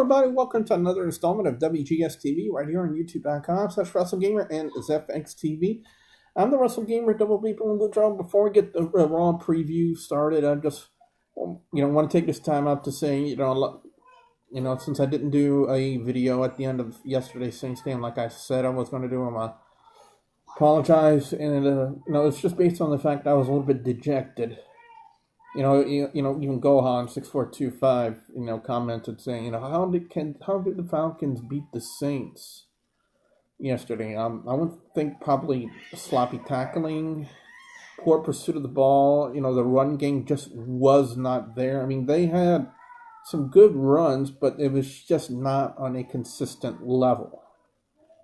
everybody. Welcome to another installment of WGS-TV right here on YouTube.com/WrestleGamer and ZFXTV. I'm the Wrestle Gamer, Double Beep and Blue Drum. Before we get the Raw preview started, I just want to take this time out to say, since I didn't do a video at the end of yesterday's Saints game like I said I was going to do, I'm apologize, and it's just based on the fact I was a little bit dejected. Even Gohan 6425, commented saying, how did the Falcons beat the Saints yesterday? I would think probably sloppy tackling, poor pursuit of the ball. The run game just was not there. I mean, they had some good runs, but it was just not on a consistent level.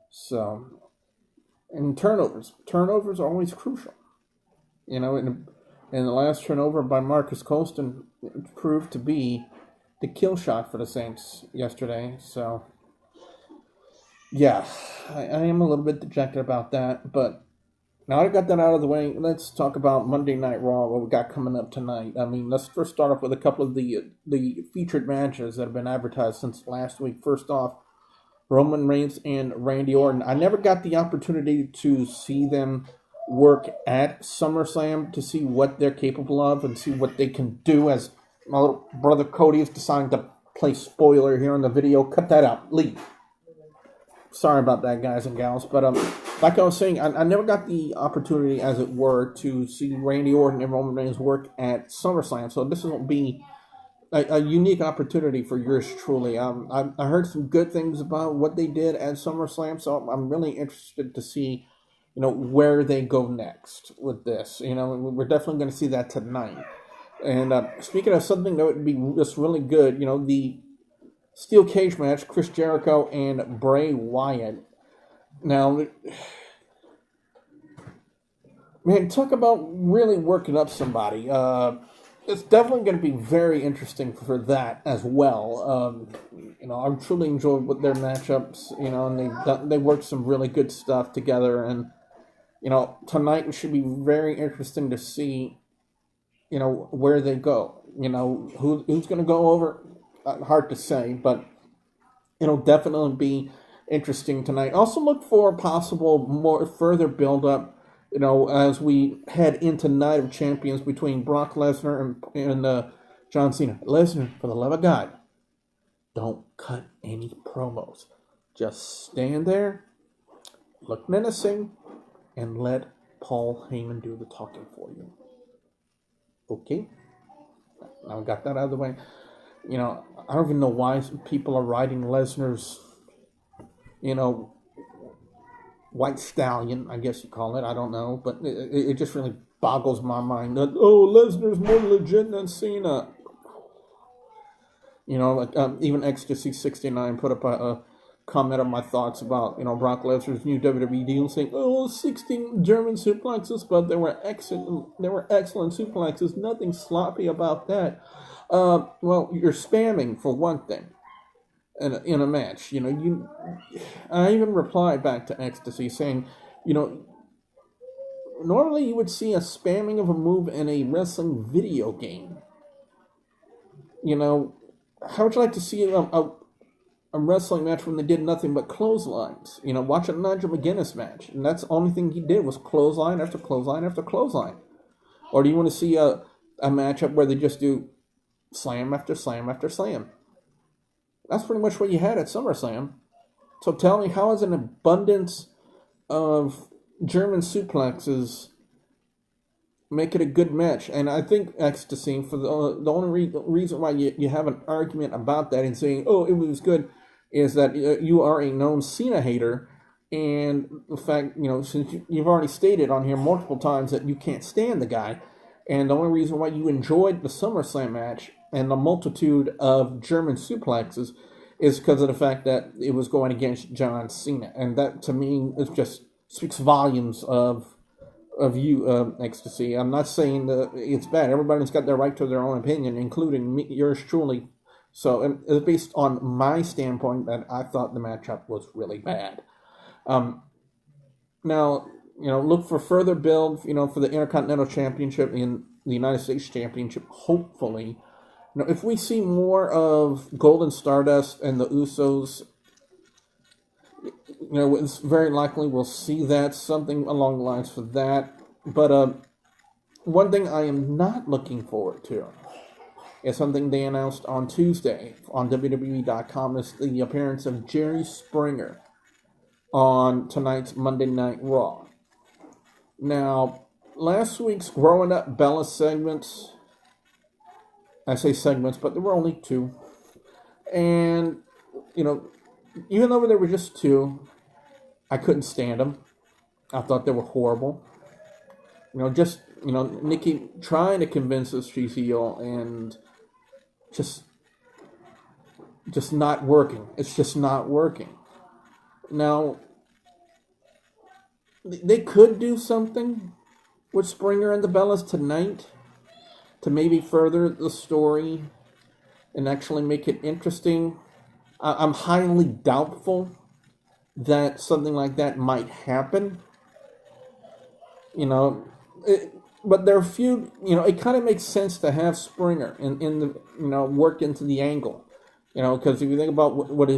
So, and turnovers are always crucial. And the last turnover by Marcus Colston proved to be the kill shot for the Saints yesterday. So, yeah, I am a little bit dejected about that. But now I got that out of the way, let's talk about Monday Night Raw, what we got coming up tonight. I mean, let's first start off with a couple of the featured matches that have been advertised since last week. First off, Roman Reigns and Randy Orton. I never got the opportunity to see them work at SummerSlam to see what they're capable of and see what they can do, as my little brother Cody is deciding to play spoiler here in the video. Cut that out. Leave. Sorry about that, guys and gals. But like I was saying, I never got the opportunity, as it were, to see Randy Orton and Roman Reigns work at SummerSlam. So this will be a unique opportunity for yours truly. I heard some good things about what they did at SummerSlam, so I'm really interested to see where they go next with this. We're definitely going to see that tonight. And speaking of something that would be just really good, the steel cage match, Chris Jericho and Bray Wyatt. Now, man, talk about really working up somebody. It's definitely going to be very interesting for that as well. I truly enjoyed their matchups, and they worked some really good stuff together. And tonight it should be very interesting to see, where they go. Who's going to go over? Hard to say, but it'll definitely be interesting tonight. Also look for possible more further build-up, as we head into Night of Champions between Brock Lesnar and John Cena. Lesnar, for the love of God, don't cut any promos. Just stand there, look menacing, and let Paul Heyman do the talking for you. Okay? Now I got that out of the way. I don't even know why people are riding Lesnar's, white stallion, I guess you call it. I don't know. But it just really boggles my mind that, Lesnar's more legit than Cena. Even Ecstasy 69 put up a comment on my thoughts about, Brock Lesnar's new WWE deal, saying, 16 German suplexes, but they were excellent suplexes. Nothing sloppy about that. Well, you're spamming for one thing in a match. I even replied back to Ecstasy saying, normally you would see a spamming of a move in a wrestling video game. How would you like to see a wrestling match when they did nothing but clotheslines? Watch a Nigel McGuinness match, and that's the only thing he did was clothesline after clothesline after clothesline. Or do you want to see a matchup where they just do slam after slam after slam? That's pretty much what you had at SummerSlam. So tell me, how is an abundance of German suplexes make it a good match? And I think Ecstasy, for the only reason why you have an argument about that and saying, it was good, is that you are a known Cena hater. And the fact, since you've already stated on here multiple times that you can't stand the guy, and the only reason why you enjoyed the SummerSlam match and the multitude of German suplexes is because of the fact that it was going against John Cena. And that, to me, is just speaks volumes of you, Ecstasy. I'm not saying that it's bad. Everybody's got their right to their own opinion, including me, yours truly. So it's based on my standpoint that I thought the matchup was really bad. Now, look for further build, for the Intercontinental Championship and the United States Championship, hopefully, You know, if we see more of Golden Stardust and the Usos, you know, it's very likely we'll see that, something along the lines for that. But one thing I am not looking forward to is something they announced on Tuesday on WWE.com, is the appearance of Jerry Springer on tonight's Monday Night Raw. Now, last week's Growing Up Bella segments, I say segments, but there were only 2. And, you know, even though there were just 2, I couldn't stand them. I thought they were horrible. You know, just, you know, Nikki trying to convince us she's heel and just not working. It's just not working. Now, they could do something with Springer and the Bellas tonight to maybe further the story and actually make it interesting. I'm highly doubtful that something like that might happen. You know, but there are a few, you know, it kind of makes sense to have Springer in the, you know, work into the angle. You know, because if you think about what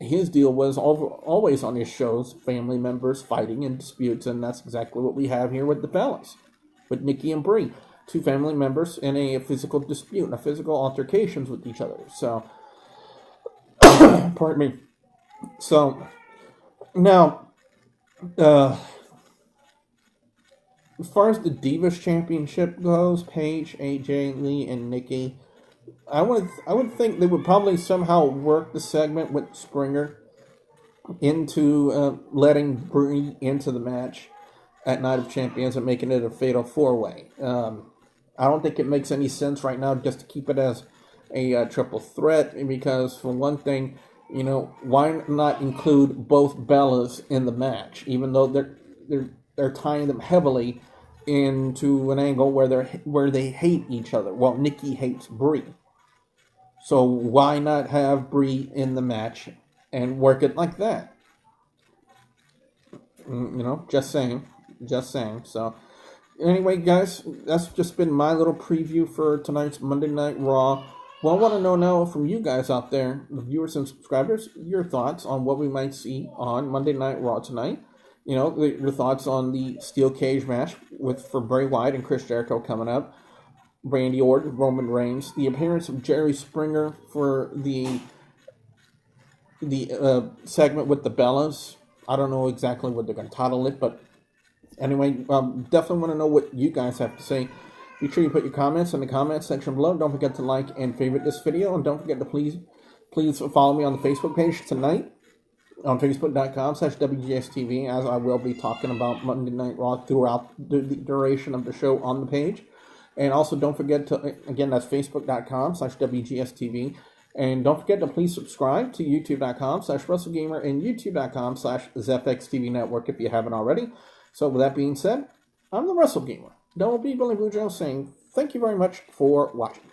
his deal was always on his shows, family members fighting in disputes, and that's exactly what we have here with the Bellas, with Nikki and Brie. 2 family members in a physical dispute, physical altercations with each other. So, pardon me. So, now, as far as the Divas Championship goes, Paige, AJ, Lee, and Nikki, I would think they would probably somehow work the segment with Springer into letting Brie into the match at Night of Champions and making it a fatal 4-way. I don't think it makes any sense right now just to keep it as a triple threat, because for one thing, you know, why not include both Bellas in the match, even though they're tying them heavily into an angle where they hate each other. Well, Nikki hates Brie, so why not have Brie in the match and work it like that? You know, just saying. So, anyway, guys, that's just been my little preview for tonight's Monday Night Raw. Well, I want to know now from you guys out there, the viewers and subscribers, your thoughts on what we might see on Monday Night Raw tonight. You know, your thoughts on the steel cage match for Bray Wyatt and Chris Jericho coming up, Randy Orton, Roman Reigns, the appearance of Jerry Springer for the segment with the Bellas. I don't know exactly what they're going to title it, but anyway, definitely want to know what you guys have to say. Be sure you put your comments in the comments section below. Don't forget to like and favorite this video, and don't forget to please follow me on the Facebook page tonight on facebook.com/WGS-TV, as I will be talking about Monday Night Raw throughout the duration of the show on the page. And also don't forget to, again, that's facebook.com/WGS-TV. And don't forget to please subscribe to youtube.com/WrestleGamer and youtube.com/ZFXTV Network if you haven't already. So with that being said, I'm the WrestleGamer, Double B Billy Blue Joe, saying thank you very much for watching.